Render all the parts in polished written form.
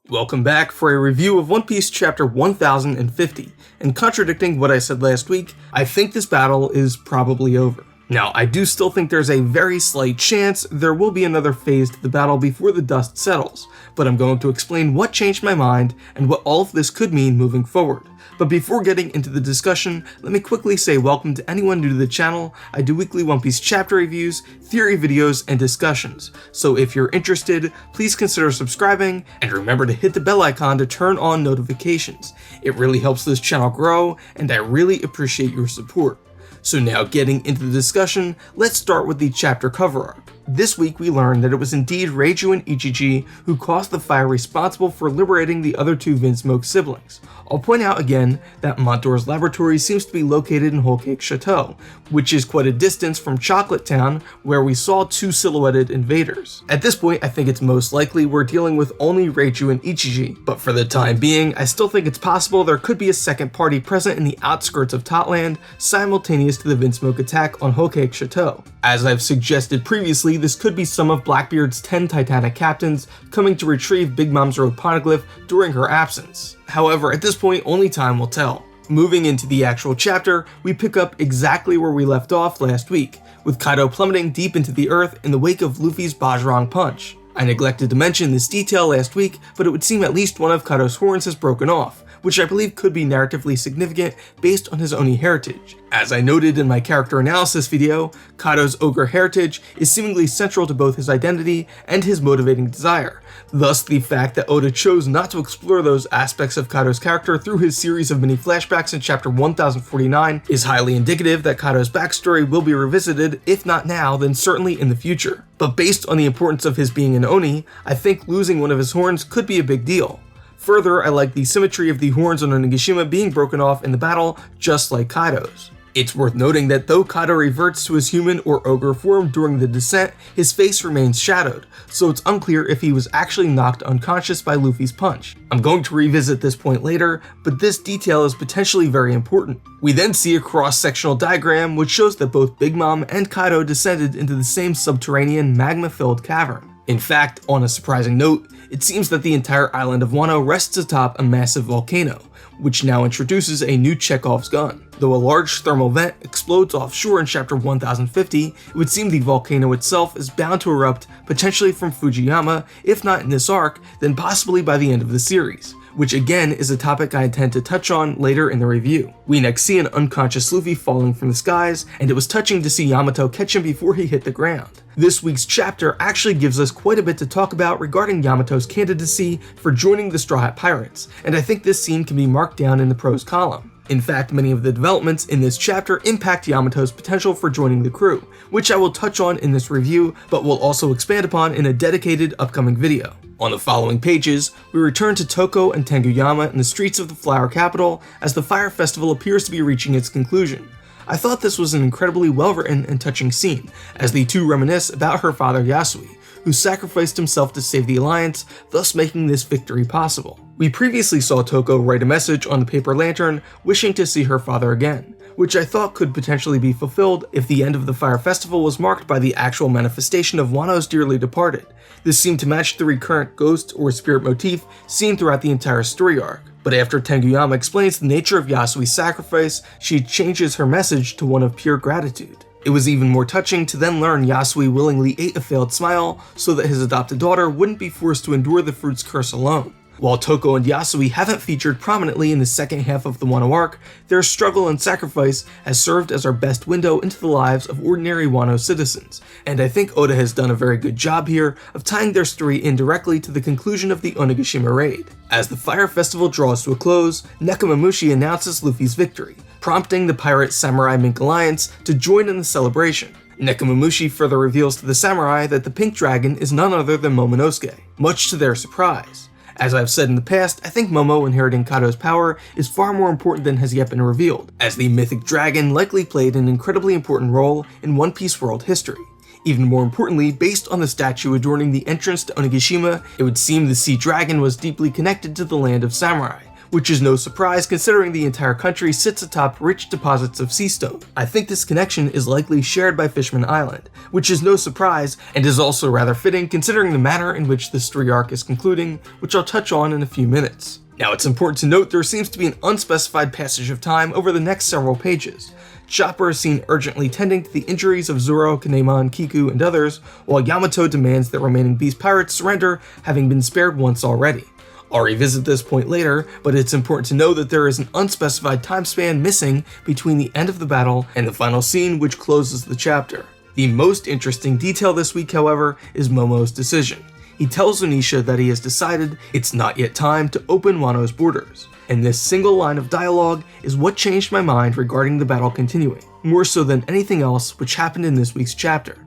Welcome back for a review of One Piece chapter 1050, and contradicting what I said last week, I think this battle is probably over. Now, I do still think there's a very slight chance there will be another phase to the battle before the dust settles, but I'm going to explain what changed my mind and what all of this could mean moving forward. But before getting into the discussion, let me quickly say welcome to anyone new to the channel. I do weekly One Piece chapter reviews, theory videos, and discussions, so if you're interested, please consider subscribing, and remember to hit the bell icon to turn on notifications. It really helps this channel grow, and I really appreciate your support. So now getting into the discussion, let's start with the chapter cover arc. This week we learned that it was indeed Reiju and Ichiji who caused the fire responsible for liberating the other two Vinsmoke siblings. I'll point out again that Montour's laboratory seems to be located in Whole Cake Chateau, which is quite a distance from Chocolate Town, where we saw two silhouetted invaders. At this point, I think it's most likely we're dealing with only Reiju and Ichiji, but for the time being, I still think it's possible there could be a second party present in the outskirts of Totland, simultaneous to the Vinsmoke attack on Whole Cake Chateau. As I've suggested previously, this could be some of Blackbeard's 10 Titanic captains coming to retrieve Big Mom's road poneglyph during her absence. However, at this point, only time will tell. Moving into the actual chapter, we pick up exactly where we left off last week, with Kaido plummeting deep into the earth in the wake of Luffy's Bajrang punch. I neglected to mention this detail last week, but it would seem at least one of Kaido's horns has broken off, which I believe could be narratively significant based on his Oni heritage. As I noted in my character analysis video, Kaido's ogre heritage is seemingly central to both his identity and his motivating desire. Thus, the fact that Oda chose not to explore those aspects of Kaido's character through his series of mini flashbacks in chapter 1049 is highly indicative that Kaido's backstory will be revisited, if not now, then certainly in the future. But based on the importance of his being an Oni, I think losing one of his horns could be a big deal. Further, I like the symmetry of the horns on Onigashima being broken off in the battle, just like Kaido's. It's worth noting that though Kaido reverts to his human or ogre form during the descent, his face remains shadowed, so it's unclear if he was actually knocked unconscious by Luffy's punch. I'm going to revisit this point later, but this detail is potentially very important. We then see a cross-sectional diagram which shows that both Big Mom and Kaido descended into the same subterranean magma-filled cavern. In fact, on a surprising note, it seems that the entire island of Wano rests atop a massive volcano, which now introduces a new Chekhov's gun. Though a large thermal vent explodes offshore in chapter 1050, it would seem the volcano itself is bound to erupt potentially from Fujiyama, if not in this arc, then possibly by the end of the series, which again is a topic I intend to touch on later in the review. We next see an unconscious Luffy falling from the skies, and it was touching to see Yamato catch him before he hit the ground. This week's chapter actually gives us quite a bit to talk about regarding Yamato's candidacy for joining the Straw Hat Pirates, and I think this scene can be marked down in the prose column. In fact, many of the developments in this chapter impact Yamato's potential for joining the crew, which I will touch on in this review, but will also expand upon in a dedicated upcoming video. On the following pages, we return to Toko and Tenguyama in the streets of the Flower Capital as the Fire Festival appears to be reaching its conclusion. I thought this was an incredibly well-written and touching scene, as the two reminisce about her father Yasui, who sacrificed himself to save the Alliance, thus making this victory possible. We previously saw Toko write a message on the paper lantern wishing to see her father again, which I thought could potentially be fulfilled if the end of the Fire Festival was marked by the actual manifestation of Wano's dearly departed. This seemed to match the recurrent ghost or spirit motif seen throughout the entire story arc. But after Tenguyama explains the nature of Yasui's sacrifice, she changes her message to one of pure gratitude. It was even more touching to then learn Yasui willingly ate a failed smile so that his adopted daughter wouldn't be forced to endure the fruit's curse alone. While Toko and Yasui haven't featured prominently in the second half of the Wano arc, their struggle and sacrifice has served as our best window into the lives of ordinary Wano citizens, and I think Oda has done a very good job here of tying their story indirectly to the conclusion of the Onigashima raid. As the Fire Festival draws to a close, Nekomamushi announces Luffy's victory, prompting the Pirate Samurai Mink Alliance to join in the celebration. Nekomamushi further reveals to the samurai that the pink dragon is none other than Momonosuke, much to their surprise. As I've said in the past, I think Momo inheriting Kaido's power is far more important than has yet been revealed, as the mythic dragon likely played an incredibly important role in One Piece world history. Even more importantly, based on the statue adorning the entrance to Onigashima, it would seem the sea dragon was deeply connected to the land of samurai, which is no surprise considering the entire country sits atop rich deposits of sea stone. I think this connection is likely shared by Fishman Island, which is no surprise and is also rather fitting considering the manner in which the story arc is concluding, which I'll touch on in a few minutes. Now, it's important to note there seems to be an unspecified passage of time over the next several pages. Chopper is seen urgently tending to the injuries of Zoro, Kinemon, Kiku, and others, while Yamato demands that remaining beast pirates surrender, having been spared once already. I'll revisit this point later, but it's important to know that there is an unspecified time span missing between the end of the battle and the final scene which closes the chapter. The most interesting detail this week, however, is Momo's decision. He tells Zunisha that he has decided it's not yet time to open Wano's borders. And this single line of dialogue is what changed my mind regarding the battle continuing, more so than anything else which happened in this week's chapter.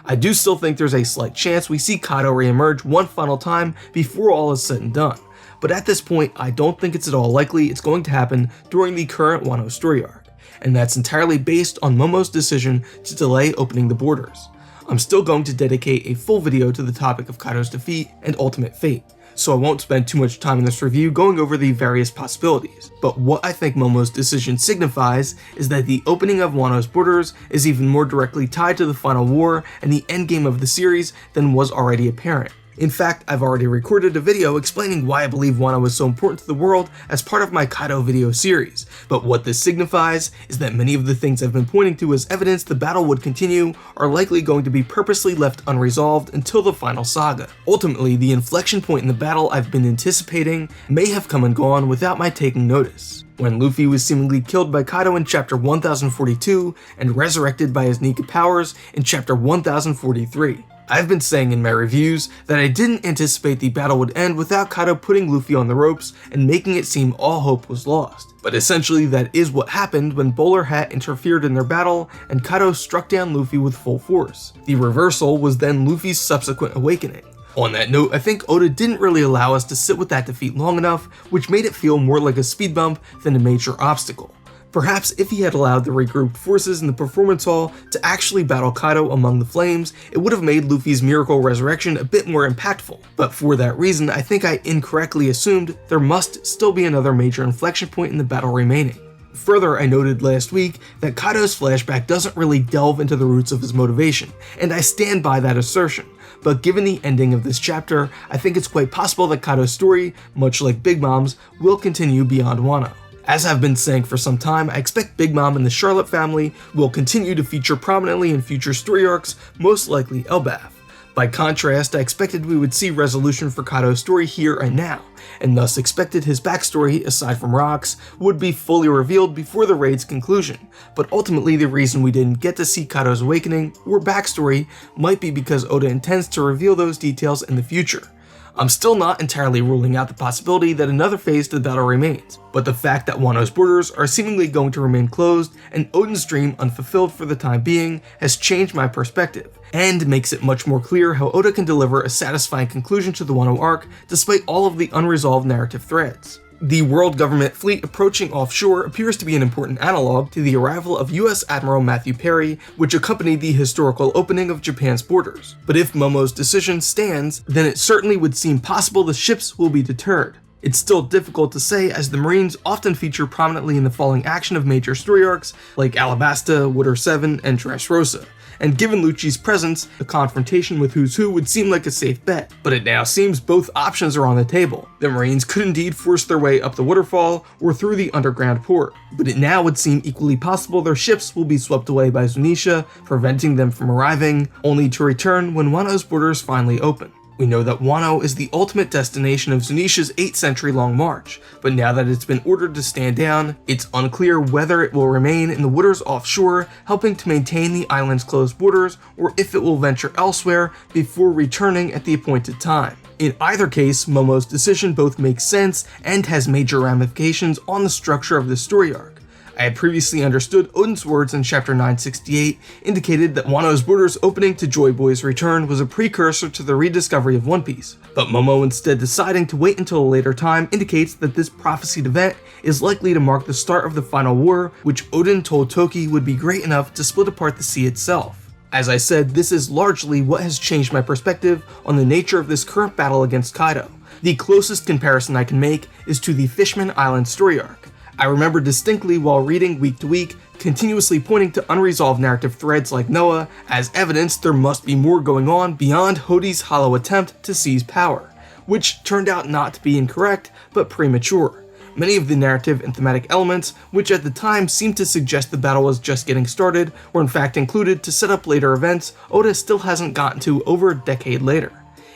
I do still think there's a slight chance we see Kaido reemerge one final time before all is said and done, but at this point I don't think it's at all likely it's going to happen during the current Wano story arc, and that's entirely based on Momo's decision to delay opening the borders. I'm still going to dedicate a full video to the topic of Kaido's defeat and ultimate fate, so I won't spend too much time in this review going over the various possibilities, but what I think Momo's decision signifies is that the opening of Wano's borders is even more directly tied to the final war and the endgame of the series than was already apparent. In fact, I've already recorded a video explaining why I believe Wano is so important to the world as part of my Kaido video series, but what this signifies is that many of the things I've been pointing to as evidence the battle would continue are likely going to be purposely left unresolved until the final saga. Ultimately, the inflection point in the battle I've been anticipating may have come and gone without my taking notice. When Luffy was seemingly killed by Kaido in chapter 1042 and resurrected by his Nika powers in chapter 1043. I've been saying in my reviews that I didn't anticipate the battle would end without Kaido putting Luffy on the ropes and making it seem all hope was lost. But essentially that is what happened when Bowler Hat interfered in their battle and Kaido struck down Luffy with full force. The reversal was then Luffy's subsequent awakening. On that note, I think Oda didn't really allow us to sit with that defeat long enough, which made it feel more like a speed bump than a major obstacle. Perhaps if he had allowed the regrouped forces in the performance hall to actually battle Kaido among the flames, it would have made Luffy's miracle resurrection a bit more impactful, but for that reason I think I incorrectly assumed there must still be another major inflection point in the battle remaining. Further, I noted last week that Kaido's flashback doesn't really delve into the roots of his motivation, and I stand by that assertion. But given the ending of this chapter, I think it's quite possible that Kaido's story, much like Big Mom's, will continue beyond Wano. As I've been saying for some time, I expect Big Mom and the Charlotte family will continue to feature prominently in future story arcs, most likely Elbaf. By contrast, I expected we would see resolution for Kaido's story here and now, and thus expected his backstory, aside from rocks, would be fully revealed before the raid's conclusion, but ultimately the reason we didn't get to see Kaido's awakening, or backstory, might be because Oda intends to reveal those details in the future. I'm still not entirely ruling out the possibility that another phase to the battle remains, but the fact that Wano's borders are seemingly going to remain closed and Oden's dream unfulfilled for the time being has changed my perspective, and makes it much more clear how Oda can deliver a satisfying conclusion to the Wano arc despite all of the unresolved narrative threads. The world government fleet approaching offshore appears to be an important analog to the arrival of US Admiral Matthew Perry, which accompanied the historical opening of Japan's borders. But if Momo's decision stands, then it certainly would seem possible the ships will be deterred. It's still difficult to say as the Marines often feature prominently in the falling action of major story arcs like Alabasta, Water 7, and Dressrosa. And given Lucci's presence, a confrontation with Who's Who would seem like a safe bet. But it now seems both options are on the table. The Marines could indeed force their way up the waterfall or through the underground port, but it now would seem equally possible their ships will be swept away by Zunisha, preventing them from arriving, only to return when Wano's borders finally open. We know that Wano is the ultimate destination of Zunisha's 8th century long march, but now that it's been ordered to stand down, it's unclear whether it will remain in the waters offshore, helping to maintain the island's closed borders, or if it will venture elsewhere before returning at the appointed time. In either case, Momo's decision both makes sense and has major ramifications on the structure of the story arc. I had previously understood Oden's words in chapter 968 indicated that Wano's borders opening to Joy Boy's return was a precursor to the rediscovery of One Piece, but Momo instead deciding to wait until a later time indicates that this prophesied event is likely to mark the start of the final war, which Oden told Toki would be great enough to split apart the sea itself. As I said, this is largely what has changed my perspective on the nature of this current battle against Kaido. The closest comparison I can make is to the Fishman Island story arc. I remember distinctly while reading week to week, continuously pointing to unresolved narrative threads like Noah as evidence there must be more going on beyond Hodi's hollow attempt to seize power, which turned out not to be incorrect, but premature. Many of the narrative and thematic elements, which at the time seemed to suggest the battle was just getting started, were in fact included to set up later events Oda still hasn't gotten to over a decade later.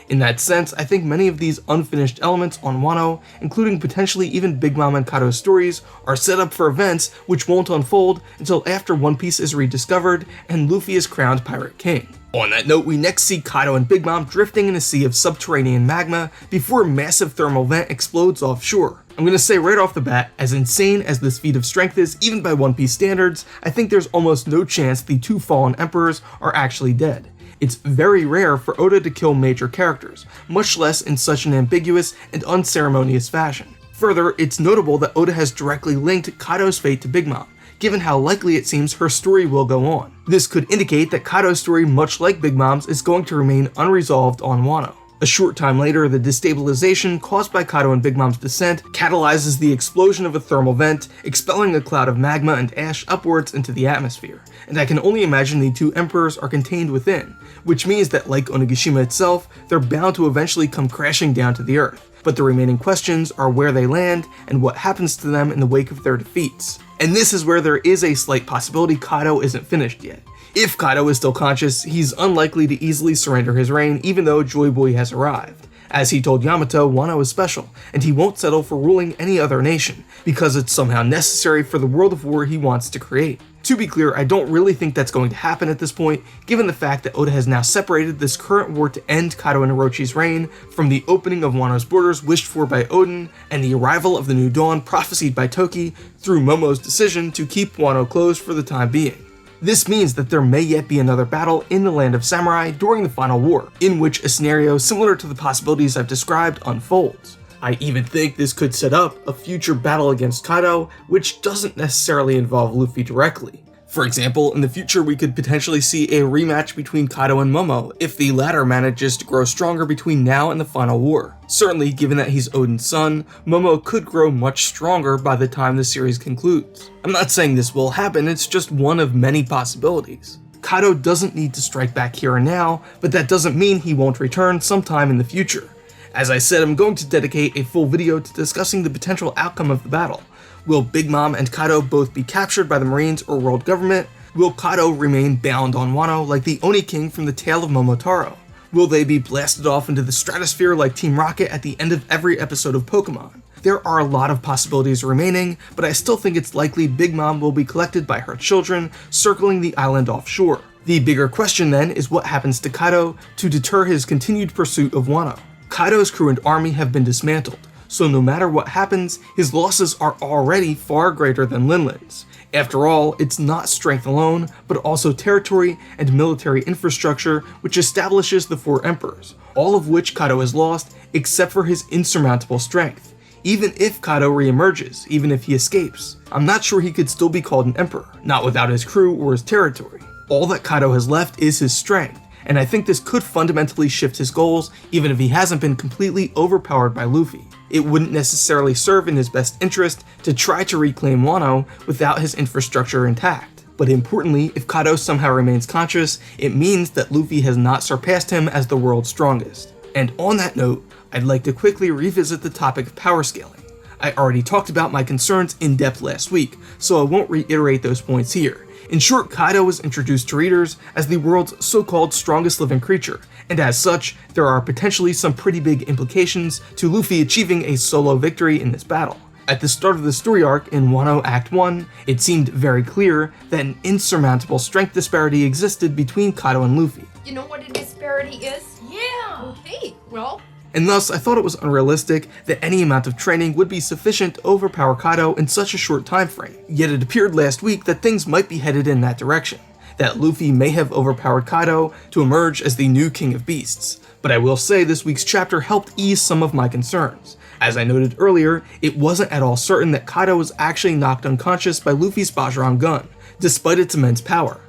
In that sense, I think many of these unfinished elements on Wano, including potentially even Big Mom and Kaido's stories, are set up for events which won't unfold until after One Piece is rediscovered and Luffy is crowned Pirate King. On that note, we next see Kaido and Big Mom drifting in a sea of subterranean magma before a massive thermal vent explodes offshore. I'm gonna say right off the bat, as insane as this feat of strength is even by One Piece standards, I think there's almost no chance the two fallen emperors are actually dead. It's very rare for Oda to kill major characters, much less in such an ambiguous and unceremonious fashion. Further, it's notable that Oda has directly linked Kaido's fate to Big Mom, given how likely it seems her story will go on. This could indicate that Kaido's story, much like Big Mom's, is going to remain unresolved on Wano. A short time later, the destabilization caused by Kaido and Big Mom's descent catalyzes the explosion of a thermal vent, expelling a cloud of magma and ash upwards into the atmosphere, and I can only imagine the two emperors are contained within, which means that like Onigashima itself, they're bound to eventually come crashing down to the earth. But the remaining questions are where they land and what happens to them in the wake of their defeats. And this is where there is a slight possibility Kaido isn't finished yet. If Kaido is still conscious, he's unlikely to easily surrender his reign even though Joy Boy has arrived. As he told Yamato, Wano is special, and he won't settle for ruling any other nation, because it's somehow necessary for the world of war he wants to create. To be clear, I don't really think that's going to happen at this point, given the fact that Oda has now separated this current war to end Kaido and Orochi's reign from the opening of Wano's borders wished for by Odin, and the arrival of the New Dawn prophesied by Toki through Momo's decision to keep Wano closed for the time being. This means that there may yet be another battle in the Land of Samurai during the final war, in which a scenario similar to the possibilities I've described unfolds. I even think this could set up a future battle against Kaido, which doesn't necessarily involve Luffy directly. For example, in the future we could potentially see a rematch between Kaido and Momo if the latter manages to grow stronger between now and the final war. Certainly, given that he's Odin's son, Momo could grow much stronger by the time the series concludes. I'm not saying this will happen, it's just one of many possibilities. Kaido doesn't need to strike back here and now, but that doesn't mean he won't return sometime in the future. As I said, I'm going to dedicate a full video to discussing the potential outcome of the battle. Will Big Mom and Kaido both be captured by the Marines or world government? Will Kaido remain bound on Wano like the Oni King from the Tale of Momotaro? Will they be blasted off into the stratosphere like Team Rocket at the end of every episode of Pokemon? There are a lot of possibilities remaining, but I still think it's likely Big Mom will be collected by her children, circling the island offshore. The bigger question then is what happens to Kaido to deter his continued pursuit of Wano. Kaido's crew and army have been dismantled, so no matter what happens, his losses are already far greater than Linlin's. After all, it's not strength alone, but also territory and military infrastructure which establishes the four emperors, all of which Kaido has lost except for his insurmountable strength. Even if Kaido reemerges, even if he escapes, I'm not sure he could still be called an emperor, not without his crew or his territory. All that Kaido has left is his strength, and I think this could fundamentally shift his goals even if he hasn't been completely overpowered by Luffy. It wouldn't necessarily serve in his best interest to try to reclaim Wano without his infrastructure intact. But importantly, if Kaido somehow remains conscious, it means that Luffy has not surpassed him as the world's strongest. And on that note, I'd like to quickly revisit the topic of power scaling. I already talked about my concerns in depth last week, so I won't reiterate those points here. In short, Kaido was introduced to readers as the world's so-called strongest living creature, and as such, there are potentially some pretty big implications to Luffy achieving a solo victory in this battle. At the start of the story arc in Wano Act 1, it seemed very clear that an insurmountable strength disparity existed between Kaido and Luffy. You know what a disparity is? Yeah! Hey, well... And thus, I thought it was unrealistic that any amount of training would be sufficient to overpower Kaido in such a short time frame. Yet it appeared last week that things might be headed in that direction, that Luffy may have overpowered Kaido to emerge as the new King of Beasts. But I will say this week's chapter helped ease some of my concerns. As I noted earlier, it wasn't at all certain that Kaido was actually knocked unconscious by Luffy's Bajran gun, despite its immense power.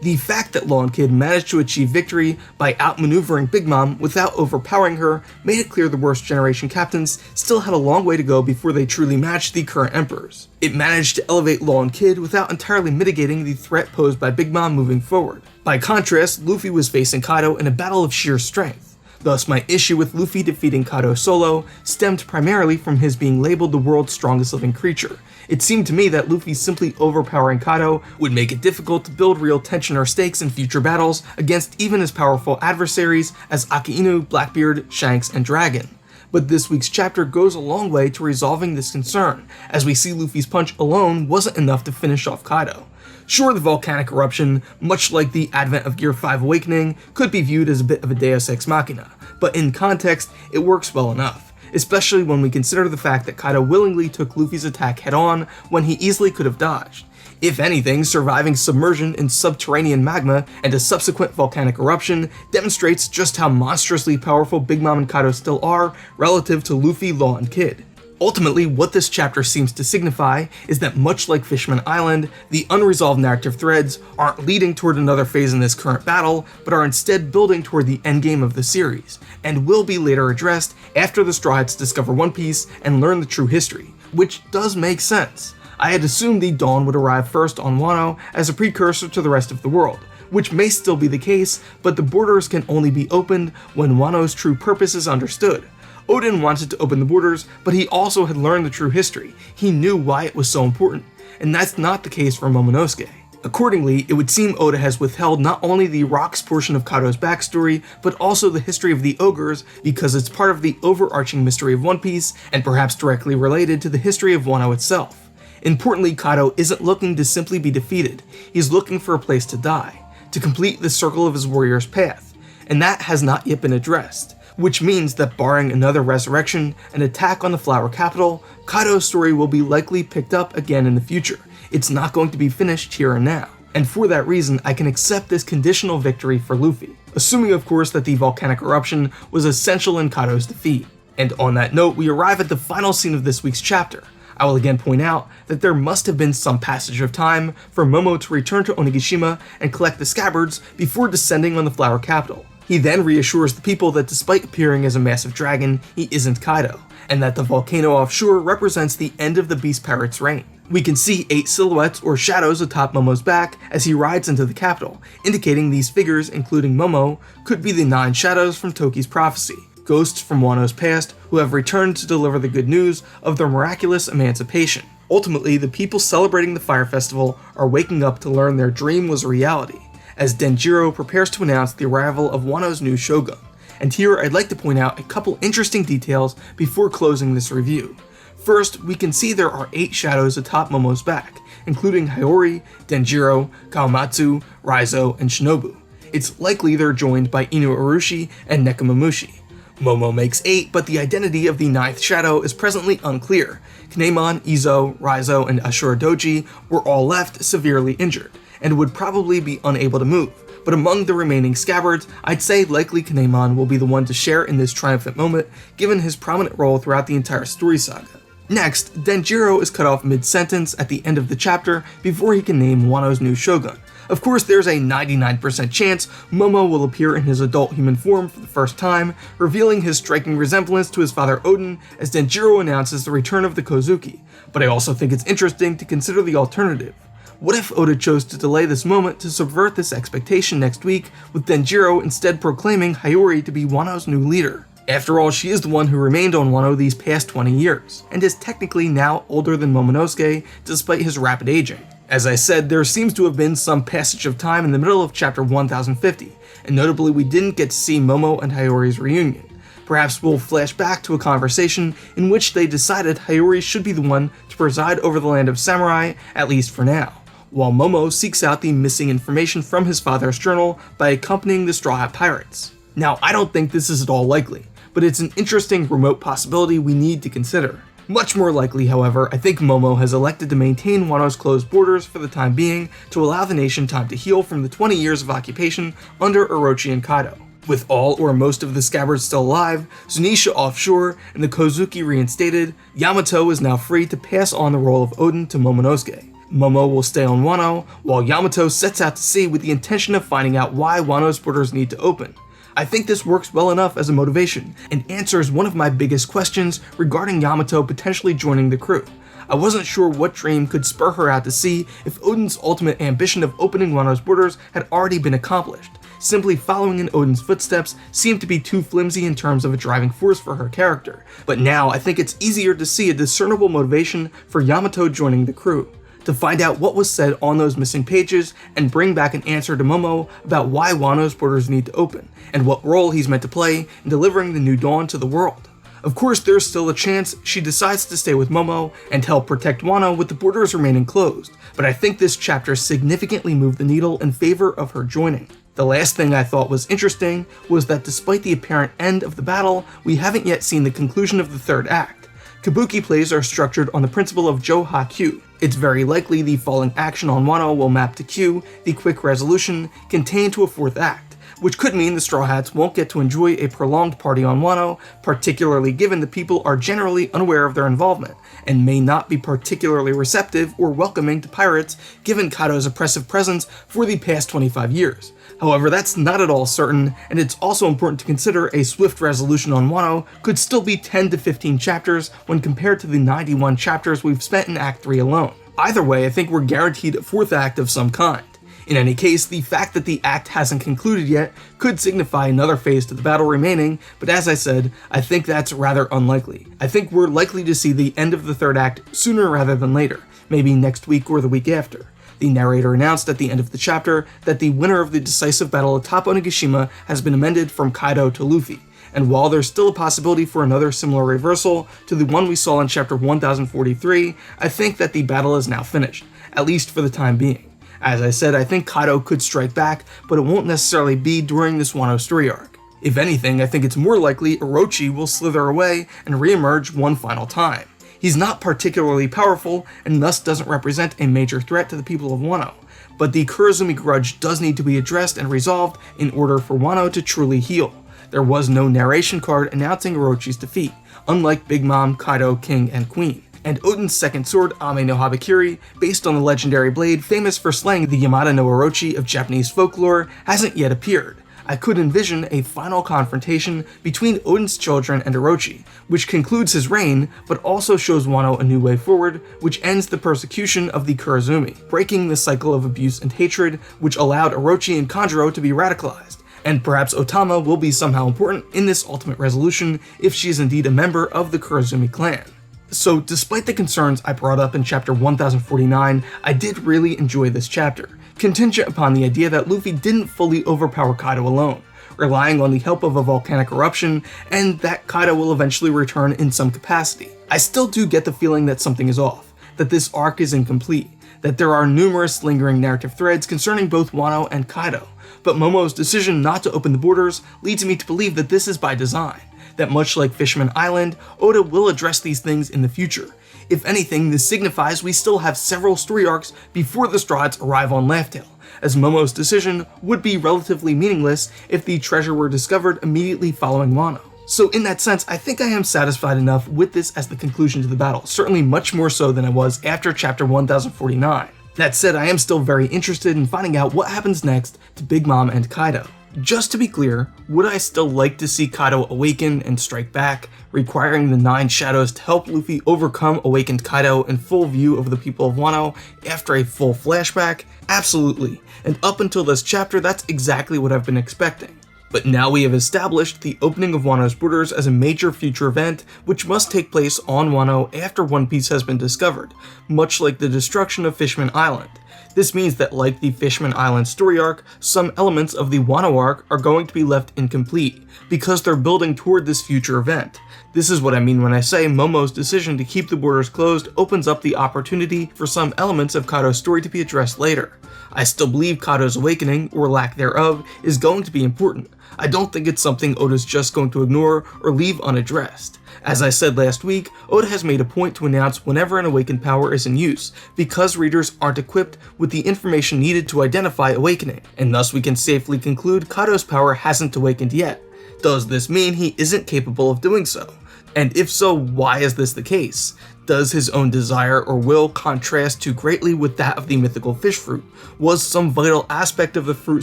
The fact that Law and Kid managed to achieve victory by outmaneuvering Big Mom without overpowering her made it clear the worst generation captains still had a long way to go before they truly matched the current emperors. It managed to elevate Law and Kid without entirely mitigating the threat posed by Big Mom moving forward. By contrast, Luffy was facing Kaido in a battle of sheer strength. Thus, my issue with Luffy defeating Kaido solo stemmed primarily from his being labeled the world's strongest living creature. It seemed to me that Luffy simply overpowering Kaido would make it difficult to build real tension or stakes in future battles against even as powerful adversaries as Akainu, Blackbeard, Shanks, and Dragon. But this week's chapter goes a long way to resolving this concern, as we see Luffy's punch alone wasn't enough to finish off Kaido. Sure, the volcanic eruption, much like the advent of Gear 5 Awakening, could be viewed as a bit of a deus ex machina, but in context, it works well enough, especially when we consider the fact that Kaido willingly took Luffy's attack head-on when he easily could have dodged. If anything, surviving submersion in subterranean magma and a subsequent volcanic eruption demonstrates just how monstrously powerful Big Mom and Kaido still are relative to Luffy, Law, and Kid. Ultimately, what this chapter seems to signify is that much like Fishman Island, the unresolved narrative threads aren't leading toward another phase in this current battle, but are instead building toward the endgame of the series, and will be later addressed after the Straw Hats discover One Piece and learn the true history, which does make sense. I had assumed the Dawn would arrive first on Wano as a precursor to the rest of the world, which may still be the case, but the borders can only be opened when Wano's true purpose is understood. Oden wanted to open the borders, but he also had learned the true history. He knew why it was so important, and that's not the case for Momonosuke. Accordingly, it would seem Oda has withheld not only the rocks portion of Kaido's backstory, but also the history of the ogres because it's part of the overarching mystery of One Piece and perhaps directly related to the history of Wano itself. Importantly, Kaido isn't looking to simply be defeated, he's looking for a place to die, to complete the circle of his warrior's path, and that has not yet been addressed. Which means that barring another resurrection and attack on the Flower Capital, Kaido's story will be likely picked up again in the future. It's not going to be finished here and now. And for that reason, I can accept this conditional victory for Luffy, assuming of course that the volcanic eruption was essential in Kaido's defeat. And on that note, we arrive at the final scene of this week's chapter. I will again point out that there must have been some passage of time for Momo to return to Onigashima and collect the scabbards before descending on the Flower Capital. He then reassures the people that despite appearing as a massive dragon, he isn't Kaido, and that the volcano offshore represents the end of the Beast Pirate's reign. We can see 8 silhouettes or shadows atop Momo's back as he rides into the capital, indicating these figures, including Momo, could be the 9 shadows from Toki's prophecy, ghosts from Wano's past who have returned to deliver the good news of their miraculous emancipation. Ultimately, the people celebrating the Fire Festival are waking up to learn their dream was a reality, as Denjiro prepares to announce the arrival of Wano's new Shogun. And here I'd like to point out a couple interesting details before closing this review. First, we can see there are 8 shadows atop Momo's back, including Hiyori, Denjiro, Kawamatsu, Raizo, and Shinobu. It's likely they're joined by Inu Urushi and Nekomamushi. Momo makes 8, but the identity of the 9th shadow is presently unclear. Kinemon, Izo, Raizo, and Ashura Doji were all left severely injured, and would probably be unable to move, but among the remaining scabbards, I'd say likely Kinemon will be the one to share in this triumphant moment, given his prominent role throughout the entire story saga. Next, Denjiro is cut off mid-sentence at the end of the chapter before he can name Wano's new Shogun. Of course, there's a 99% chance Momo will appear in his adult human form for the first time, revealing his striking resemblance to his father Odin as Denjiro announces the return of the Kozuki, but I also think it's interesting to consider the alternative. What if Oda chose to delay this moment to subvert this expectation next week, with Denjiro instead proclaiming Hiyori to be Wano's new leader? After all, she is the one who remained on Wano these past 20 years, and is technically now older than Momonosuke despite his rapid aging. As I said, there seems to have been some passage of time in the middle of chapter 1050, and notably we didn't get to see Momo and Hiyori's reunion. Perhaps we'll flash back to a conversation in which they decided Hiyori should be the one to preside over the land of samurai, at least for now, while Momo seeks out the missing information from his father's journal by accompanying the Straw Hat Pirates. Now, I don't think this is at all likely, but it's an interesting remote possibility we need to consider. Much more likely, however, I think Momo has elected to maintain Wano's closed borders for the time being to allow the nation time to heal from the 20 years of occupation under Orochi and Kaido. With all or most of the scabbards still alive, Zunisha offshore, and the Kozuki reinstated, Yamato is now free to pass on the role of Odin to Momonosuke. Momo will stay on Wano, while Yamato sets out to sea with the intention of finding out why Wano's borders need to open. I think this works well enough as a motivation, and answers one of my biggest questions regarding Yamato potentially joining the crew. I wasn't sure what dream could spur her out to sea if Oden's ultimate ambition of opening Wano's borders had already been accomplished. Simply following in Oden's footsteps seemed to be too flimsy in terms of a driving force for her character, but now I think it's easier to see a discernible motivation for Yamato joining the crew, to find out what was said on those missing pages and bring back an answer to Momo about why Wano's borders need to open, and what role he's meant to play in delivering the new dawn to the world. Of course, there's still a chance she decides to stay with Momo and help protect Wano with the borders remaining closed, but I think this chapter significantly moved the needle in favor of her joining. The last thing I thought was interesting was that despite the apparent end of the battle, we haven't yet seen the conclusion of the third act. Kabuki plays are structured on the principle of Jo-Ha-Kyu. It's very likely the falling action on Wano will map to Kyu, the quick resolution, contained to a fourth act, which could mean the Straw Hats won't get to enjoy a prolonged party on Wano, particularly given the people are generally unaware of their involvement, and may not be particularly receptive or welcoming to pirates given Kaido's oppressive presence for the past 25 years. However, that's not at all certain, and it's also important to consider a swift resolution on Wano could still be 10 to 15 chapters when compared to the 91 chapters we've spent in Act 3 alone. Either way, I think we're guaranteed a fourth act of some kind. In any case, the fact that the act hasn't concluded yet could signify another phase to the battle remaining, but as I said, I think that's rather unlikely. I think we're likely to see the end of the third act sooner rather than later, maybe next week or the week after. The narrator announced at the end of the chapter that the winner of the decisive battle atop Onigashima has been amended from Kaido to Luffy, and while there's still a possibility for another similar reversal to the one we saw in chapter 1043, I think that the battle is now finished, at least for the time being. As I said, I think Kaido could strike back, but it won't necessarily be during this Wano story arc. If anything, I think it's more likely Orochi will slither away and re-emerge one final time. He's not particularly powerful, and thus doesn't represent a major threat to the people of Wano, but the Kurozumi Grudge does need to be addressed and resolved in order for Wano to truly heal. There was no narration card announcing Orochi's defeat, unlike Big Mom, Kaido, King, and Queen. And Oden's second sword, Ame no Habakiri, based on the legendary blade famous for slaying the Yamato no Orochi of Japanese folklore, hasn't yet appeared. I could envision a final confrontation between Oden's children and Orochi, which concludes his reign, but also shows Wano a new way forward, which ends the persecution of the Kurozumi, breaking the cycle of abuse and hatred, which allowed Orochi and Kanjuro to be radicalized. And perhaps Otama will be somehow important in this ultimate resolution if she is indeed a member of the Kurozumi clan. So despite the concerns I brought up in chapter 1049, I did really enjoy this chapter, contingent upon the idea that Luffy didn't fully overpower Kaido alone, relying on the help of a volcanic eruption, and that Kaido will eventually return in some capacity. I still do get the feeling that something is off, that this arc is incomplete, that there are numerous lingering narrative threads concerning both Wano and Kaido, but Momo's decision not to open the borders leads me to believe that this is by design, that much like Fisherman Island, Oda will address these things in the future. If anything, this signifies we still have several story arcs before the Straw Hats arrive on Laugh Tale, as Momo's decision would be relatively meaningless if the treasure were discovered immediately following Wano. So in that sense, I think I am satisfied enough with this as the conclusion to the battle, certainly much more so than I was after chapter 1049. That said, I am still very interested in finding out what happens next to Big Mom and Kaido. Just to be clear, would I still like to see Kaido awaken and strike back, requiring the 9 shadows to help Luffy overcome awakened Kaido in full view of the people of Wano after a full flashback? Absolutely, and up until this chapter, that's exactly what I've been expecting. But now we have established the opening of Wano's borders as a major future event which must take place on Wano after One Piece has been discovered, much like the destruction of Fishman Island. This means that like the Fishman Island story arc, some elements of the Wano arc are going to be left incomplete, because they're building toward this future event. This is what I mean when I say Momo's decision to keep the borders closed opens up the opportunity for some elements of Kaido's story to be addressed later. I still believe Kaido's awakening, or lack thereof, is going to be important. I don't think it's something Oda's just going to ignore or leave unaddressed. As I said last week, Oda has made a point to announce whenever an awakened power is in use, because readers aren't equipped with the information needed to identify awakening, and thus we can safely conclude Kaido's power hasn't awakened yet. Does this mean he isn't capable of doing so? And if so, why is this the case? Does his own desire or will contrast too greatly with that of the mythical fish fruit? Was some vital aspect of the fruit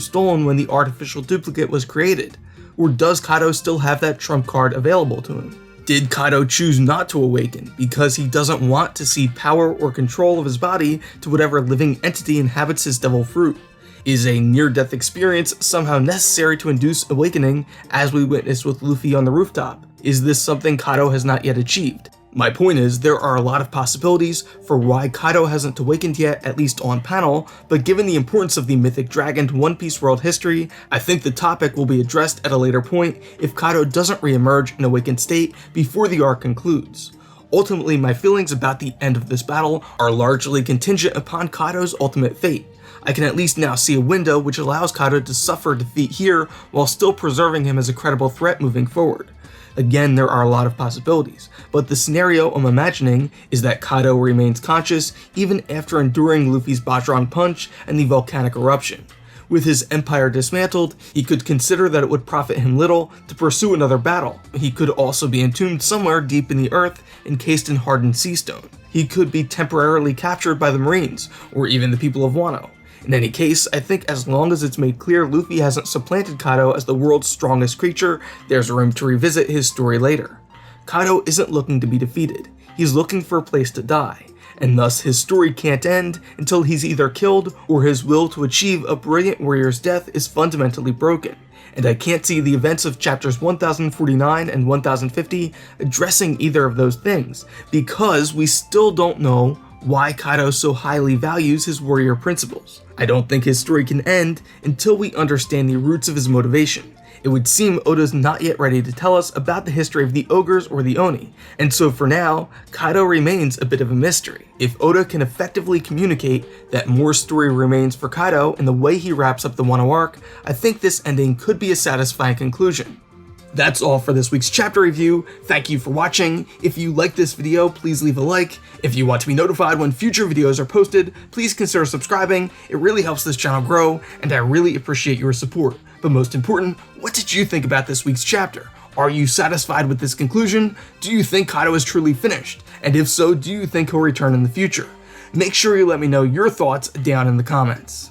stolen when the artificial duplicate was created? Or does Kaido still have that trump card available to him? Did Kaido choose not to awaken because he doesn't want to cede power or control of his body to whatever living entity inhabits his devil fruit? Is a near-death experience somehow necessary to induce awakening, as we witnessed with Luffy on the rooftop? Is this something Kaido has not yet achieved? My point is, there are a lot of possibilities for why Kaido hasn't awakened yet, at least on panel, but given the importance of the mythic dragon to One Piece world history, I think the topic will be addressed at a later point if Kaido doesn't re-emerge in awakened state before the arc concludes. Ultimately, my feelings about the end of this battle are largely contingent upon Kaido's ultimate fate. I can at least now see a window which allows Kaido to suffer defeat here while still preserving him as a credible threat moving forward. Again, there are a lot of possibilities, but the scenario I'm imagining is that Kaido remains conscious even after enduring Luffy's Bajrang Punch and the volcanic eruption. With his empire dismantled, he could consider that it would profit him little to pursue another battle. He could also be entombed somewhere deep in the earth, encased in hardened sea stone. He could be temporarily captured by the Marines, or even the people of Wano. In any case, I think as long as it's made clear Luffy hasn't supplanted Kaido as the world's strongest creature, there's room to revisit his story later. Kaido isn't looking to be defeated, he's looking for a place to die, and thus his story can't end until he's either killed or his will to achieve a brilliant warrior's death is fundamentally broken. And I can't see the events of chapters 1049 and 1050 addressing either of those things, because we still don't know why Kaido so highly values his warrior principles. I don't think his story can end until we understand the roots of his motivation. It would seem Oda's not yet ready to tell us about the history of the ogres or the Oni, and so for now, Kaido remains a bit of a mystery. If Oda can effectively communicate that more story remains for Kaido in the way he wraps up the Wano arc, I think this ending could be a satisfying conclusion. That's all for this week's chapter review. Thank you for watching. If you like this video, please leave a like. If you want to be notified when future videos are posted, please consider subscribing. It really helps this channel grow, and I really appreciate your support. But most important, what did you think about this week's chapter? Are you satisfied with this conclusion? Do you think Kaido is truly finished? And if so, do you think he'll return in the future? Make sure you let me know your thoughts down in the comments.